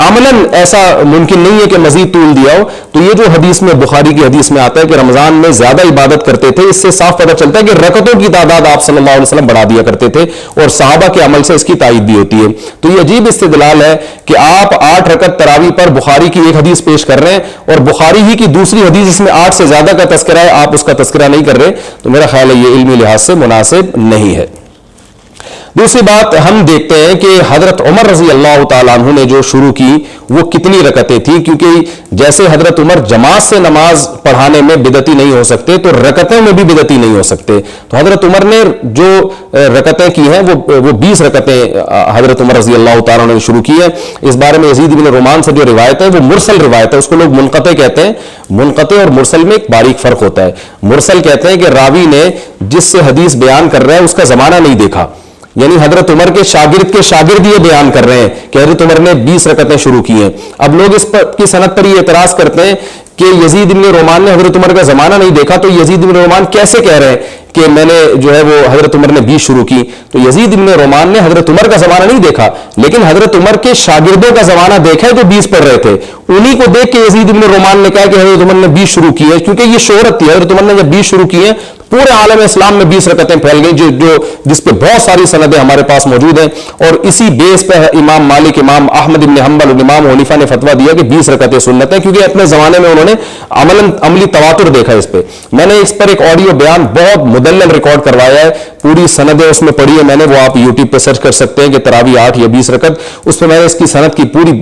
عملاً ایسا ممکن نہیں ہے کہ مزید طول دیا ہو. تو یہ جو حدیث میں بخاری کی حدیث میں آتا ہے کہ رمضان میں زیادہ عبادت کرتے تھے, اس سے صاف پتہ چلتا ہے کہ رکعتوں کی تعداد آپ صلی اللہ علیہ وسلم بڑھا دیا کرتے تھے, اور صحابہ کے عمل سے اس کی تائید بھی ہوتی ہے. تو یہ عجیب استدلال ہے کہ آپ 8 رکعت تراویح پر بخاری کی ایک حدیث پیش کر رہے ہیں, اور بخاری ہی کی دوسری حدیث اس میں 8 سے زیادہ کا تذکرہ ہے, آپ اس کا تذکرہ نہیں کر رہے. تو میرا خیال ہے یہ علمی لحاظ سے مناسب نہیں ہے. دوسری بات ہم دیکھتے ہیں کہ حضرت عمر رضی اللہ تعالیٰ عنہ نے جو شروع کی وہ کتنی رکعتیں تھیں, کیونکہ جیسے حضرت عمر جماعت سے نماز پڑھانے میں بدعتی نہیں ہو سکتے تو رکعتوں میں بھی بدعتی نہیں ہو سکتے. تو حضرت عمر نے جو رکعتیں کی ہیں وہ 20 رکعتیں حضرت عمر رضی اللہ تعالیٰ عنہ نے شروع کی ہیں. اس بارے میں یزید بن رومان سے جو روایت ہے وہ مرسل روایت ہے, اس کو لوگ منقطع کہتے ہیں. منقطع اور مرسل میں ایک باریک فرق ہوتا ہے. مرسل کہتے ہیں کہ راوی نے جس سے حدیث بیان کر رہا ہے اس کا زمانہ نہیں دیکھا, یعنی حضرت عمر کے شاگرد یہ بیان کر رہے ہیں کہ حضرت عمر نے 20 رکعتیں شروع کی ہیں. اب لوگ اس کی سند پر یہ اعتراض کرتے ہیں کہ یزید بن رومان نے حضرت عمر کا زمانہ نہیں دیکھا, تو یزید بن رومان کیسے کہہ رہے ہیں کہ میں نے جو ہے وہ حضرت عمر نے 20 شروع کی. تو یزید بن رومان نے حضرت عمر کا زمانہ نہیں دیکھا, لیکن حضرت عمر کے شاگردوں کا زمانہ دیکھا ہے جو 20 پڑھ رہے تھے. انہی کو دیکھ کے یزید بن رومان نے کہا کہ حضرت عمر نے 20 شروع کی ہے, کیونکہ یہ شہرت تھی. حضرت عمر نے جب 20 شروع کی ہیں پورے عالم اسلام میں 20 رکعتیں پھیل گئیں, جس پہ بہت ساری سندیں ہمارے پاس موجود ہیں. اور اسی بیس پہ امام مالک, امام احمد بن حنبل اور امام حنیفہ نے فتویٰ دیا کہ 20 رکعتیں سنت ہیں, کیونکہ اپنے زمانے میں انہوں نے عملی تواتر دیکھا اس پہ. میں نے اس پر ایک آڈیو بیان بہت مدلل ریکارڈ کروایا ہے, پوری سندیں اس میں پڑھی ہے میں نے, وہ آپ یوٹیوب پہ سرچ کر سکتے ہیں کہ تراویح 8 یا 20 رکعت. اس پہ میں نے اس کی سند کی پوری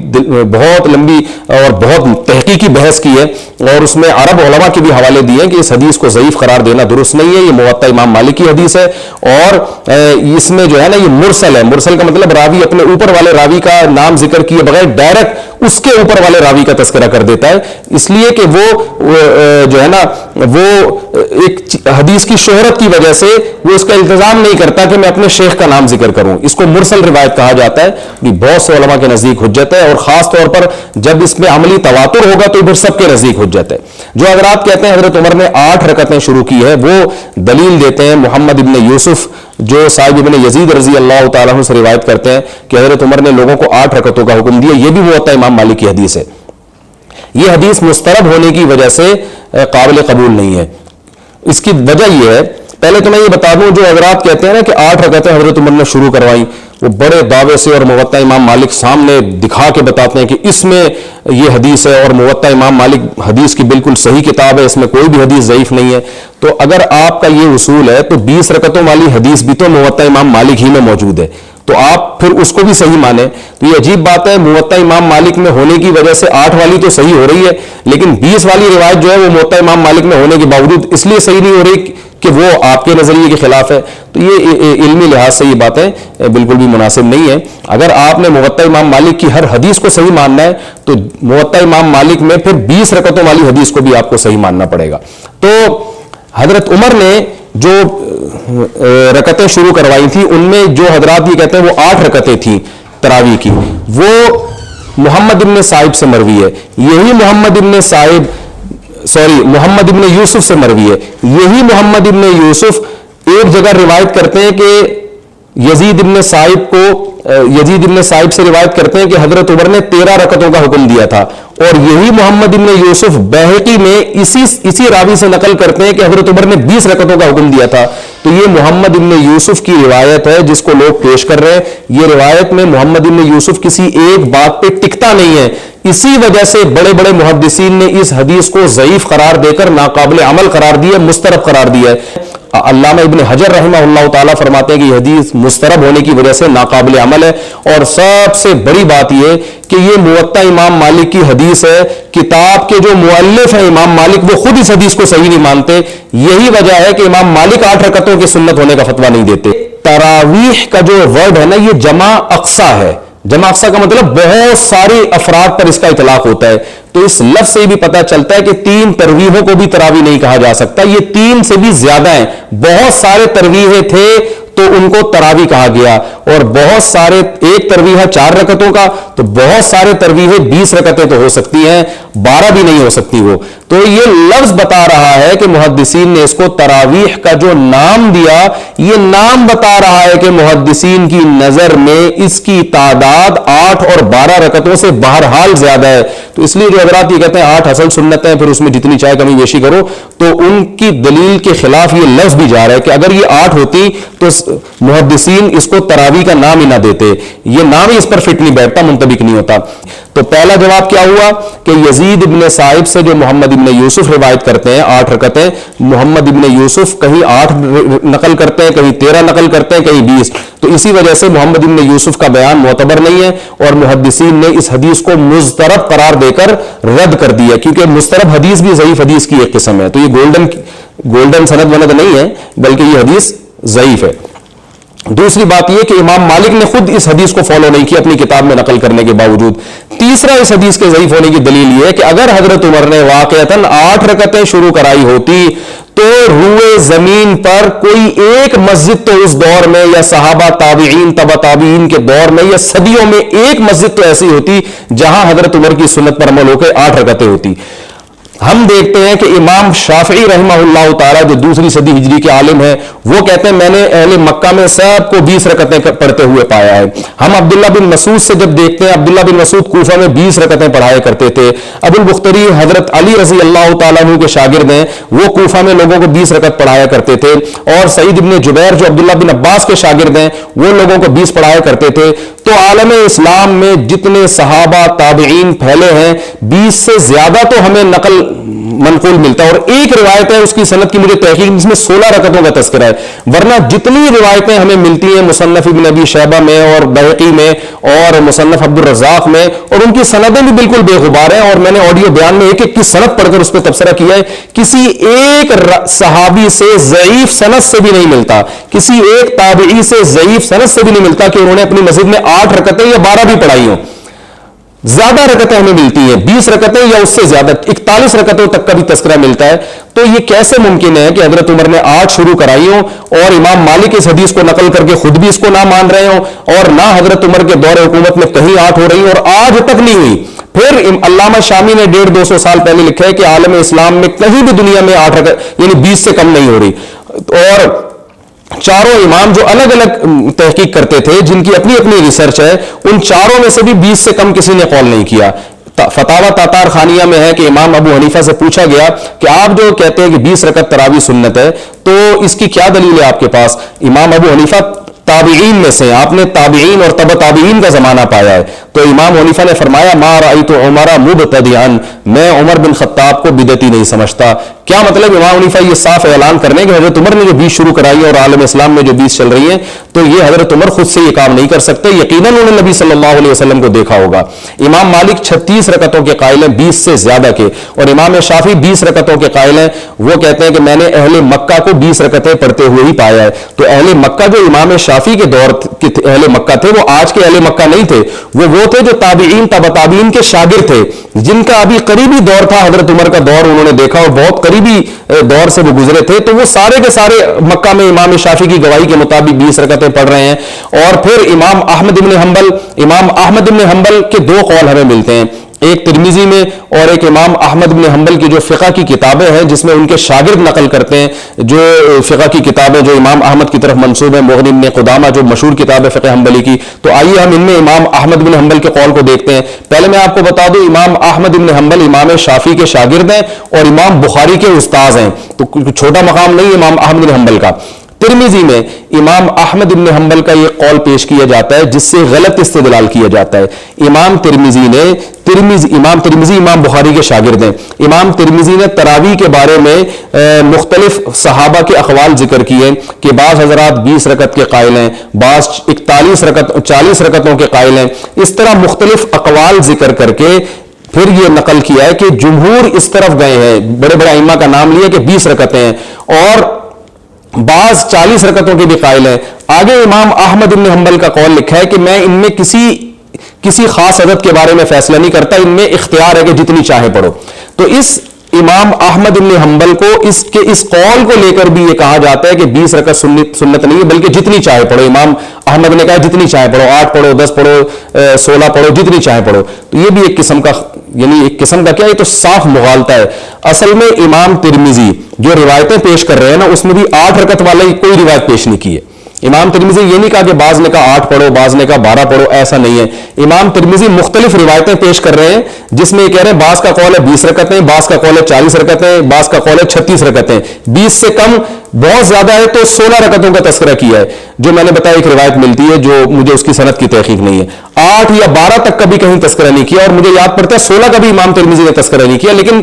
بہت لمبی اور بہت تحقیقی بحث کی ہے, اور اس میں عرب علماء کے بھی حوالے دیے ہیں کہ اس حدیث کو ضعیف قرار دینا درست نہیں ہے. یہ موطا امام مالک کی حدیث ہے, اور اس میں جو ہے نا یہ مرسل ہے. مرسل کا مطلب راوی اپنے اوپر والے راوی کا نام ذکر کیے بغیر ڈائریکٹ اس کے اوپر والے راوی کا تذکرہ کر دیتا ہے, اس لیے کہ وہ جو ہے نا وہ ایک حدیث کی شہرت کی وجہ سے وہ اس کا التزام نہیں کرتا کہ میں اپنے شیخ کا نام ذکر کروں. اس کو مرسل روایت کہا جاتا ہے. یہ بہت سے علماء کے نزدیک حجت ہے, اور خاص طور پر جب اس میں عملی تواتر ہوگا تو پھر سب کے نزدیک حجت ہے. جو حضرات کہتے ہیں حضرت عمر نے 8 رکعتیں شروع کی ہے, وہ دلیل دیتے ہیں محمد ابن یوسف جو صاحب ابن یزید رضی اللہ تعالیٰ عنہ سے روایت کرتے ہیں کہ حضرت عمر نے لوگوں کو 8 رکعتوں کا حکم دیا. یہ بھی موطا امام مالک کی حدیث ہے. یہ حدیث مسترب ہونے کی وجہ سے قابل قبول نہیں ہے. اس کی وجہ یہ ہے, پہلے تو میں یہ بتا دوں, جو حضرات کہتے ہیں نا کہ 8 رکعتیں حضرت عمر نے شروع کروائیں, وہ بڑے دعوے سے اور موطا امام مالک سامنے دکھا کے بتاتے ہیں کہ اس میں یہ حدیث ہے, اور موطا امام مالک حدیث کی بالکل صحیح کتاب ہے, اس میں کوئی بھی حدیث ضعیف نہیں ہے. تو اگر آپ کا یہ اصول ہے تو 20 رکعتوں والی حدیث بھی تو موطا امام مالک ہی میں موجود ہے, تو آپ پھر اس کو بھی صحیح مانیں. تو یہ عجیب بات ہے, موطا امام مالک میں ہونے کی وجہ سے 8 والی تو صحیح ہو رہی ہے, لیکن 20 والی روایت جو ہے وہ موطا امام مالک میں ہونے کے باوجود اس لیے صحیح نہیں ہو رہی کہ وہ آپ کے نظریے کے خلاف ہے. تو یہ علمی لحاظ سے یہ باتیں بالکل بھی مناسب نہیں ہے. اگر آپ نے موطا امام مالک کی ہر حدیث کو صحیح ماننا ہے تو موطا امام مالک میں پھر 20 رکعتوں والی حدیث کو بھی آپ کو صحیح ماننا پڑے گا. تو حضرت عمر نے جو رکعتیں شروع کروائی تھی ان میں جو حضرات یہ کہتے ہیں وہ 8 رکعتیں تھیں تراویح کی, وہ محمد ابن صائب سے مروی ہے. یہی محمد ابن یوسف سے مروی ہے. یہی محمد ابن یوسف ایک جگہ روایت کرتے ہیں کہ یزید ابن صائب سے روایت کرتے ہیں کہ حضرت عمر نے 13 رکعتوں کا حکم دیا تھا, اور یہی محمد ابن یوسف بہقی میں اسی راوی سے نقل کرتے ہیں کہ حضرت عمر نے 20 رکعتوں کا حکم دیا تھا. تو یہ محمد ابن یوسف کی روایت ہے جس کو لوگ پیش کر رہے ہیں. یہ روایت میں محمد ابن یوسف کسی ایک بات پہ ٹکتا نہیں ہے, اسی وجہ سے بڑے بڑے محدثین نے اس حدیث کو ضعیف قرار دے کر ناقابل عمل قرار دیا, مسترب قرار دیا ہے. علامہ ابن حجر رحمہ اللہ تعالیٰ فرماتے ہیں کہ یہ حدیث مسترب ہونے کی وجہ سے ناقابل عمل ہے. اور سب سے بڑی بات یہ کہ یہ موطا امام مالک کی حدیث ہے. کتاب کے جو مؤلف ہیں امام مالک وہ خود اس حدیث کو صحیح نہیں مانتے. یہی وجہ ہے کہ امام مالک 8 رکعتوں کی سنت ہونے کا فتویٰ نہیں دیتے. تراویح کا جو ورڈ ہے نا یہ جمع اقصا ہے. جمع اقصا کا مطلب بہت سارے افراد پر اس کا اطلاق ہوتا ہے. تو اس لفظ سے بھی پتہ چلتا ہے کہ 3 تراویحوں کو بھی تراویح نہیں کہا جا سکتا, یہ 3 سے بھی زیادہ ہیں. بہت سارے تراویح تھے تو ان کو تراویح کہا گیا, اور بہت سارے ایک تراویح 4 رکعتوں کا, تو بہت سارے تراویح 20 رکعتیں تو ہو سکتی ہیں. 12 بھی نہیں ہو سکتی وہ. تو یہ لفظ بتا رہا ہے کہ محدثین نے اس کو تراویح کا جو نام دیا, یہ نام بتا رہا ہے کہ محدثین کی نظر میں اس کی تعداد 8 اور 12 رکعتوں سے بہرحال زیادہ ہے. تو اس لیے جو حضرات یہ کہتے ہیں 8 اصل سنت ہیں, پھر اس میں جتنی چاہے کمی بیشی کرو, تو ان کی دلیل کے خلاف یہ لفظ بھی جا رہا ہے کہ اگر یہ 8 ہوتی تو محدثین اس کو تراویح کا نام ہی نہ دیتے, یہ نام ہی اس پر فٹ نہیں بیٹھتا, منطبق نہیں ہوتا. تو پہلا جواب کیا ہوا کہ یزید ابن صائب سے جو محمد ابن یوسف روایت کرتے ہیں 8 رکعتیں, محمد ابن یوسف کہیں 8 نقل کرتے ہیں, کہیں 13 نقل کرتے ہیں, کہیں 20. تو اسی وجہ سے محمد ابن یوسف کا بیان معتبر نہیں ہے, اور محدثین نے اس حدیث کو مضطرب قرار دے کر رد کر دیا, کیونکہ مضطرب حدیث بھی ضعیف حدیث کی ایک قسم ہے. تو یہ گولڈن سند وند نہیں ہے, بلکہ یہ حدیث ضعیف ہے. دوسری بات یہ کہ امام مالک نے خود اس حدیث کو فالو نہیں کیا اپنی کتاب میں نقل کرنے کے باوجود. تیسرا اس حدیث کے ضعیف ہونے کی دلیل یہ ہے کہ اگر حضرت عمر نے واقعتاً 8 رکعتیں شروع کرائی ہوتی تو روئے زمین پر کوئی ایک مسجد تو اس دور میں, یا صحابہ تابعین تبع تابعین کے دور میں, یا صدیوں میں ایک مسجد تو ایسی ہوتی جہاں حضرت عمر کی سنت پر عمل ہو کے 8 رکعتیں ہوتی. ہم دیکھتے ہیں کہ امام شافعی رحمہ اللہ تعالیٰ جو دوسری صدی ہجری کے عالم ہیں, وہ کہتے ہیں میں نے اہل مکہ میں سب کو 20 رکعتیں پڑھتے ہوئے پایا ہے. ہم عبداللہ بن مسعود سے جب دیکھتے ہیں, عبداللہ بن مسعود کوفہ میں 20 رکعتیں پڑھایا کرتے تھے. ابو البختری حضرت علی رضی اللہ تعالیٰ عنہ کے شاگرد ہیں, وہ کوفہ میں لوگوں کو 20 رکعت پڑھایا کرتے تھے. اور سعید ابن جبیر جو عبداللہ بن عباس کے شاگرد ہیں, وہ لوگوں کو 20 پڑھایا کرتے تھے. تو عالم اسلام میں جتنے صحابہ تابعین پھیلے ہیں, 20 سے زیادہ تو ہمیں نقل منقول ملتا ہے. اور ایک روایت ہے اس کی سند کی مجھے تحقیق, جس میں 16 رکعتوں کا تذکرہ ہے. ورنہ جتنی روایتیں ہمیں ملتی ہیں مصنف ابن ابی شیبہ میں اور بہقی میں اور مصنف عبد الرزاق میں, اور ان کی سندیں بھی بالکل بے غبار ہیں, اور میں نے آڈیو بیان میں ایک ایک کی سند پڑھ کر اس پہ تبصرہ کیا ہے. کسی ایک صحابی سے ضعیف سند سے بھی نہیں ملتا, کسی ایک تابعی سے ضعیف سند سے بھی نہیں ملتا کہ انہوں نے اپنی مسجد میں 8 رکعتیں یا 12 بھی پڑھائی ہوں. زیادہ رکعتیں ہمیں ملتی ہیں, 20 رکعتیں یا اس سے زیادہ, 41 رکعتوں تک کا بھی تذکرہ ملتا ہے. تو یہ کیسے ممکن ہے کہ حضرت عمر نے 8 شروع کرائی ہوں اور امام مالک اس حدیث کو نقل کر کے خود بھی اس کو نہ مان رہے ہوں, اور نہ حضرت عمر کے دور حکومت میں کہیں 8 ہو رہی ہیں اور آج تک نہیں ہوئی. پھر علامہ شامی نے 150-200 سال پہلے لکھا ہے کہ عالم اسلام میں کہیں بھی دنیا میں 8 رکعت یعنی 20 سے کم نہیں ہو رہی. اور چاروں امام جو الگ الگ تحقیق کرتے تھے, جن کی اپنی اپنی ریسرچ ہے, ان چاروں میں سے بھی 20 سے کم کسی نے قول نہیں کیا. فتاوی تاتار خانیہ میں ہے کہ امام ابو حنیفہ سے پوچھا گیا کہ آپ جو کہتے ہیں کہ 20 رکعت تراویح سنت ہے, تو اس کی کیا دلیل ہے آپ کے پاس؟ امام ابو حنیفہ تابعین میں سے, آپ نے تابعین اور تبع تابعین کا زمانہ پایا ہے. تو امام حنیفہ نے فرمایا ما رأیت عمر مبتدعا, میں عمر بن خطاب کو بدعتی نہیں سمجھتا. کیا مطلب؟ امام حنیفہ یہ صاف اعلان کرنے کہ حضرت عمر نے جو 20 شروع کرائی اور عالم اسلام میں جو 20 چل رہی ہیں, تو یہ حضرت عمر خود سے یہ کام نہیں کر سکتے, یقیناً انہوں نے نبی صلی اللہ علیہ وسلم کو دیکھا ہوگا. امام مالک 36 رکعتوں کے قائل ہیں, 20 سے زیادہ کے, اور امام شافعی 20 رکعتوں کے قائل ہیں. وہ کہتے ہیں کہ میں نے اہل مکہ کو 20 رکعتیں پڑھتے ہوئے ہی پایا ہے. تو اہل مکہ جو امام شافعی کے دور کے اہل مکہ تھے, وہ آج کے اہل مکہ نہیں تھے, وہ تھے جو تابعین تبع تابعین کے شاگرد تھے, جن کا ابھی قریبی دور تھا حضرت عمر کا دور, انہوں نے دیکھا اور بہت قریبی دور سے وہ گزرے تھے. تو وہ سارے کے سارے مکہ میں امام شافعی کی گواہی کے مطابق 20 رکعتیں پڑھ رہے ہیں. اور پھر امام احمد بن حنبل کے 2 قول ہمیں ملتے ہیں, ایک ترمذی میں اور ایک امام احمد بن حنبل کی جو فقہ کی کتابیں ہیں, جس میں ان کے شاگرد نقل کرتے ہیں جو فقہ کی کتابیں جو امام احمد کی طرف منسوب ہیں, مغنی بن قدامہ جو مشہور کتاب ہے فقہ حنبلی کی. تو آئیے ہم ان میں امام احمد بن حنبل کے قول کو دیکھتے ہیں. پہلے میں آپ کو بتا دوں, امام احمد بن حنبل امام شافعی کے شاگرد ہیں اور امام بخاری کے استاذ ہیں, تو چھوٹا مقام نہیں امام احمد بن حنبل کا. ترمذی میں امام احمد بن حنبل کا یہ قول پیش کیا جاتا ہے جس سے غلط استدلال کیا جاتا ہے. امام ترمذی امام بخاری کے شاگرد ہیں. امام ترمذی نے تراویح کے بارے میں مختلف صحابہ کے اقوال ذکر کیے کہ بعض حضرات 20 رکعت کے قائل ہیں, بعض 40 رکعتوں کے قائل ہیں. اس طرح مختلف اقوال ذکر کر کے پھر یہ نقل کیا ہے کہ جمہور اس طرف گئے ہیں, بڑے بڑے ائمہ کا نام لیا کہ 20 رکعتیں ہیں, اور بعض 40 رکعتوں کے بھی قائل ہیں. آگے امام احمد بن حنبل کا قول لکھا ہے کہ میں ان میں کسی خاص عدد کے بارے میں فیصلہ نہیں کرتا, ان میں اختیار ہے کہ جتنی چاہے پڑھو. تو اس امام احمد بن حنبل کو اس قول کو لے کر بھی یہ کہا جاتا ہے کہ 20 رکعت سنت نہیں ہے, بلکہ جتنی چاہے پڑھو. امام احمد نے کہا جتنی چاہے پڑھو, 8 پڑھو, 10 پڑھو, 16 پڑھو, جتنی چاہے پڑھو. تو یہ بھی ایک قسم کا یعنی ایک قسم کا کیا، یہ تو صاف مغالطہ ہے. اصل میں امام ترمذی جو روایتیں پیش کر رہے ہیں نا، اس میں بھی 8 رکعت والی کوئی روایت پیش نہیں کی ہے. امام ترمذی یہ نہیں کہا کہ بعض نے کہا 8 پڑھو، بعض نے کہا 12 پڑھو، ایسا نہیں ہے. امام ترمذی مختلف روایتیں پیش کر رہے ہیں جس میں یہ کہہ رہے ہیں بعض کا قول ہے 20 رکعتیں، بعض کا قول ہے 40 رکعتیں، بعض کا قول ہے 36 رکعتیں. 20 سے کم بہت زیادہ ہے تو 16 رکعتوں کا تذکرہ کیا ہے. جو میں نے بتایا ایک روایت ملتی ہے جو مجھے اس کی سند کی تحقیق نہیں ہے، 8 یا 12 تک کا بھی کہیں تذکرہ نہیں کیا، اور مجھے یاد پڑتا ہے 16 کا بھی امام ترمذی نے تذکرہ نہیں کیا، لیکن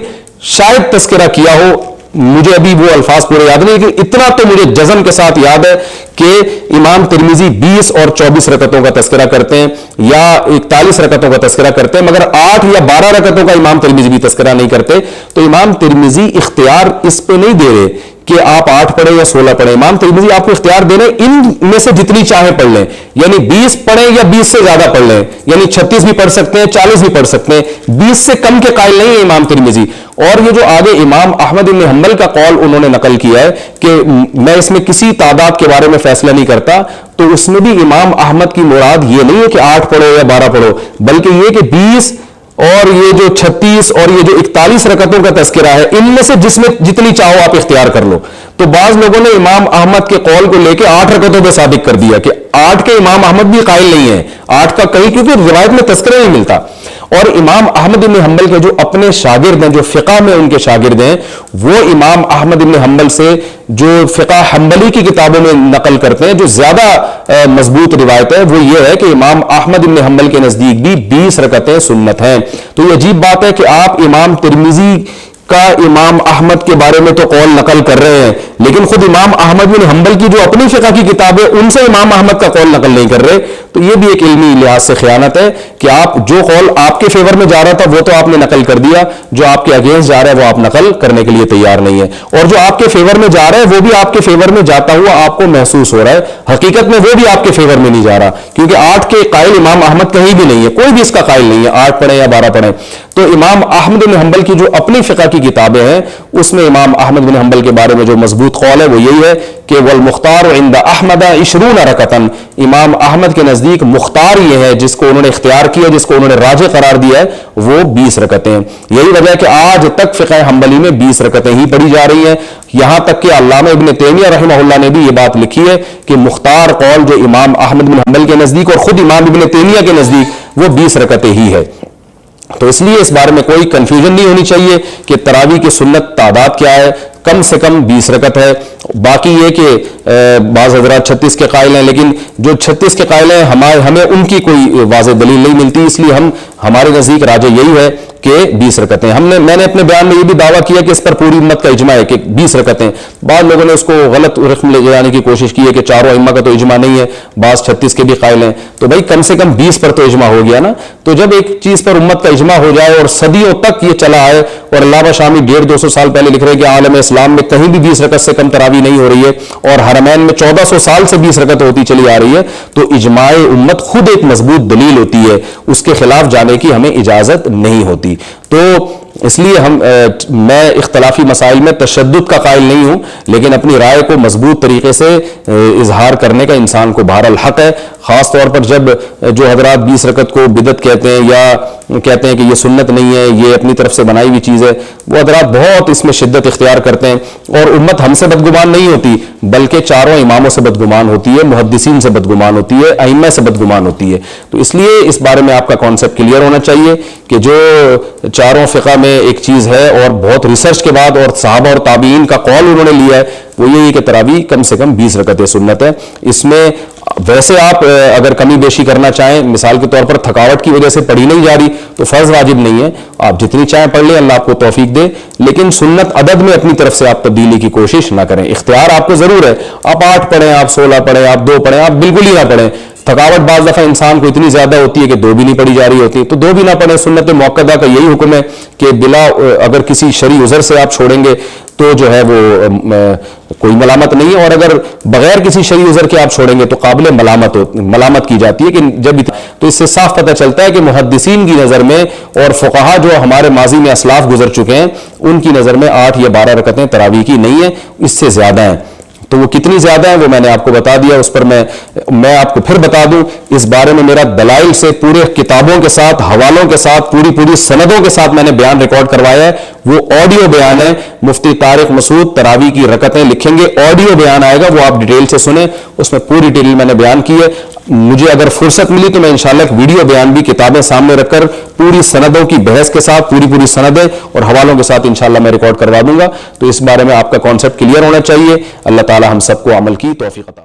شاید تذکرہ کیا ہو، مجھے ابھی وہ الفاظ پورے یاد نہیں، لیکن اتنا تو مجھے جزم کے ساتھ یاد ہے کہ امام ترمذی 20 اور 24 رکعتوں کا تذکرہ کرتے ہیں یا 41 رکعتوں کا تذکرہ کرتے ہیں، مگر 8 یا 12 رکعتوں کا امام ترمذی بھی تذکرہ نہیں کرتے. تو امام ترمذی اختیار اس پہ نہیں دے رہے کہ آپ 8 پڑھیں یا 16 پڑھیں. امام ترمذی آپ کو اختیار دے رہے ہیں ان میں سے جتنی چاہیں پڑھ لیں، یعنی 20 پڑھیں یا 20 سے زیادہ پڑھ لیں، یعنی 36 بھی پڑھ سکتے ہیں، 40 بھی پڑھ سکتے ہیں، 20 سے کم کے قائل نہیں ہے امام ترمذی. اور یہ جو آگے امام احمد بن حنبل کا قول انہوں نے نقل کیا ہے کہ میں اس میں کسی تعداد کے بارے میں فیصلہ نہیں کرتا، تو اس میں بھی امام احمد کی مراد یہ نہیں ہے کہ 8 پڑھو یا 12 پڑھو، بلکہ یہ کہ 20 اور یہ جو 36 اور یہ جو 41 رکعتوں کا تذکرہ ہے، ان میں سے جس میں جتنی چاہو آپ اختیار کر لو. تو بعض لوگوں نے امام احمد کے قول کو لے کے 8 رکعتوں پہ صادق کر دیا کہ 8 کے امام احمد بھی قائل نہیں ہیں 8 کا کہیں، کیونکہ روایت میں تذکرہ نہیں ملتا. اور امام احمد بن حنبل کے جو اپنے شاگرد ہیں، جو فقہ میں ان کے شاگرد ہیں، وہ امام احمد بن حنبل سے جو فقہ حنبلی کی کتابوں میں نقل کرتے ہیں، جو زیادہ مضبوط روایت ہے وہ یہ ہے کہ امام احمد بن حنبل کے نزدیک بھی 20 رکعتیں سنت ہیں. تو یہ عجیب بات ہے کہ آپ امام ترمذی کا امام احمد کے بارے میں تو قول نقل کر رہے ہیں، لیکن خود امام احمد بن حنبل کی جو اپنی فقہ کی کتاب ہے ان سے امام احمد کا قول نقل نہیں کر رہے. تو یہ بھی ایک علمی لحاظ سے خیانت ہے کہ آپ جو قول آپ کے فیور میں جا رہا تھا وہ تو آپ نے نقل کر دیا، جو آپ کے اگینسٹ جا رہا ہے وہ آپ نقل کرنے کے لیے تیار نہیں ہے، اور جو آپ کے فیور میں جا رہا ہے وہ بھی آپ کے فیور میں جاتا ہوا آپ کو محسوس ہو رہا ہے، حقیقت میں وہ بھی آپ کے فیور میں نہیں جا رہا، کیونکہ 8 کے قائل امام احمد کہیں بھی نہیں ہے، کوئی بھی اس کا قائل نہیں ہے 8 پڑھیں یا 12 پڑھیں. تو امام احمد بن حنبل کی جو اپنی فقہ کی کتابیں ہیں اس میں امام احمد بن حنبل کے بارے میں جو مضبوط قول ہے وہ یہی ہے کہ والمختار عند احمد 20 رکعتن، امام احمد کے نزدیک مختار یہ ہے جس کو انہوں نے اختیار کیا، جس کو انہوں نے راجح قرار دیا ہے، وہ 20 رکعتیں. یہی وجہ ہے کہ آج تک فقہ حنبلی میں 20 رکعتیں ہی پڑھی جا رہی ہیں، یہاں تک کہ علامہ ابن تیمیہ رحمہ اللہ نے بھی یہ بات لکھی ہے کہ مختار قول جو امام احمد بن حنبل کے نزدیک اور خود امام ابن تیمیہ کے نزدیک وہ 20 رکعتیں ہی ہے. تو اس لیے اس بارے میں کوئی کنفیوژن نہیں ہونی چاہیے کہ تراویح کی سنت تعداد کیا ہے، کم سے کم 20 رکعت ہے. باقی یہ کہ بعض حضرات 36 کے قائل ہیں، لیکن جو 36 کے قائل ہیں ہمیں ان کی کوئی واضح دلیل نہیں ملتی، اس لیے ہمارے نزدیک راجح یہی ہے کہ 20 رکعتیں. میں نے اپنے بیان میں یہ بھی دعویٰ کیا کہ اس پر پوری امت کا اجماع ہے کہ 20 رکعتیں. بعض لوگوں نے اس کو غلط رقم لے جانے کی کوشش کی ہے کہ چاروں ائمہ کا تو اجماع نہیں ہے، بعض 36 کے بھی قائل ہیں. تو بھائی کم سے کم 20 پر تو اجماع ہو گیا نا. تو جب ایک چیز پر امت کا اجماع ہو جائے اور صدیوں تک یہ چلا آئے، اور علامہ شامی 150-200 سال پہلے لکھ رہے ہیں کہ عالم اسلام میں کہیں بھی 20 رکعت سے کم تراویح نہیں ہو رہی ہے، اور حرمین میں 1400 سال سے 20 رکعت ہوتی چلی آ رہی ہے، تو اجماع امت خود ایک مضبوط دلیل ہوتی ہے، اس کے خلاف جانے کی ہمیں اجازت نہیں ہوتی. تو اس لیے میں اختلافی مسائل میں تشدد کا قائل نہیں ہوں، لیکن اپنی رائے کو مضبوط طریقے سے اظہار کرنے کا انسان کو بہرحال حق ہے. خاص طور پر جب جو حضرات 20 رکعت کو بدعت کہتے ہیں یا کہتے ہیں کہ یہ سنت نہیں ہے، یہ اپنی طرف سے بنائی ہوئی چیز ہے، وہ حضرات بہت اس میں شدت اختیار کرتے ہیں. اور امت ہم سے بدگمان نہیں ہوتی، بلکہ چاروں اماموں سے بدگمان ہوتی ہے، محدثین سے بدگمان ہوتی ہے، ائمہ سے بدگمان ہوتی ہے. تو اس لیے اس بارے میں آپ کا کانسیپٹ کلیئر ہونا چاہیے کہ جو چاروں فقہ میں ایک چیز ہے اور بہت ریسرچ کے بعد اور صحابہ اور تابعین کا قول انہوں نے لیا ہے، وہ یہی کہ تراویح کم سے کم 20 رکعتیں سنت ہے. اس میں ویسے آپ اگر کمی بیشی کرنا چاہیں، مثال کے طور پر تھکاوٹ کی وجہ سے پڑھی نہیں جا رہی تو فرض واجب نہیں ہے، آپ جتنی چاہیں پڑھ لیں، اللہ آپ کو توفیق دے، لیکن سنت عدد میں اپنی طرف سے آپ تبدیلی کی کوشش نہ کریں. اختیار آپ کو ضرور ہے، آپ 8 پڑھیں، آپ 16 پڑھیں، آپ 2 پڑھیں، آپ بالکل ہی نہ پڑھیں. تھکاوٹ بعض دفعہ انسان کو اتنی زیادہ ہوتی ہے کہ 2 بھی نہیں پڑھی جا رہی ہوتی، تو 2 بھی نہ پڑھیں. سنت مؤکدہ کا یہی حکم ہے کہ بلا اگر کسی شرعی عذر سے آپ چھوڑیں گے تو جو ہے وہ کوئی ملامت نہیں ہے، اور اگر بغیر کسی شرعی عذر کے آپ چھوڑیں گے تو قابل ملامت کی جاتی ہے. کہ جب تو اس سے صاف پتہ چلتا ہے کہ محدثین کی نظر میں اور فقہا جو ہمارے ماضی میں اسلاف گزر چکے ہیں ان کی نظر میں 8 یا 12 رکعتیں تراویح کی نہیں ہیں، اس سے زیادہ ہیں. تو وہ کتنی زیادہ ہیں وہ میں نے آپ کو بتا دیا، اس پر میں آپ کو پھر بتا دوں، اس بارے میں میرا دلائل سے پورے کتابوں کے ساتھ، حوالوں کے ساتھ، پوری سندوں کے ساتھ میں نے بیان ریکارڈ کروایا ہے، وہ آڈیو بیان ہے۔ مفتی طارق مسعود تراویح کی رکعتیں لکھیں گے، آڈیو بیان آئے گا، وہ آپ ڈیٹیل سے سنیں، اس میں پوری ڈیٹیل میں نے بیان کی ہے۔ مجھے اگر فرصت ملی تو میں انشاءاللہ ایک ویڈیو بیان بھی کتابیں سامنے رکھ کر پوری سندوں کی بحث کے ساتھ، پوری سندیں اور حوالوں کے ساتھ انشاءاللہ میں ریکارڈ کروا دوں گا۔ تو اس بارے میں آپ کا کانسیپٹ کلیئر ہونا چاہیے۔ اللہ تعالی ہم سب کو عمل کی توفیق عطا